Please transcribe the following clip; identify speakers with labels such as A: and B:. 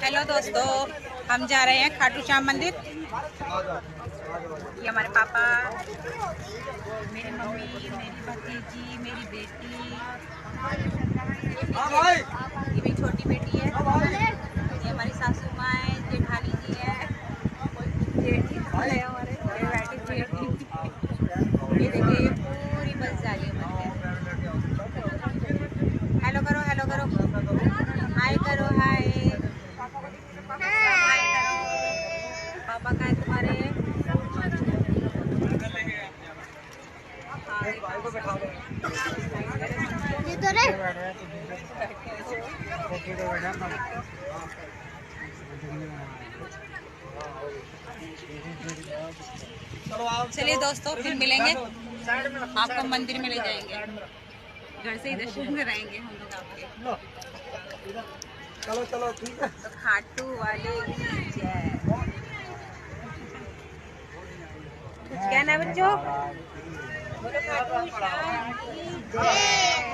A: Hello दोस्तों, हम जा रहे हैं खाटू श्याम मंदिर। ये हमारे पापा, मेरी मम्मी, मेरी भतीजी, मेरी बेटी, ये मेरी छोटी बेटी है, ये हमारी सासू माँ है, जेठानी जी है, जेठी हमारे बैठे जेठी। ये देखिए, ये पूरी बस जा रही है मंदिर। हेलो करो, हेलो करो, हाय करो, हाय हाय करो। पापा का है तुम्हारे? ये तो रे। चलिए दोस्तों, फिर मिलेंगे, आपको मंदिर में ले जाएंगे, घर से ही दर्शन कराएंगे हम लोग आपके।
B: चलो चलो ठीक है।
A: तो खाटू वाले की जय। क्या ना बच्चों, बोलो खाटू श्याम की जय।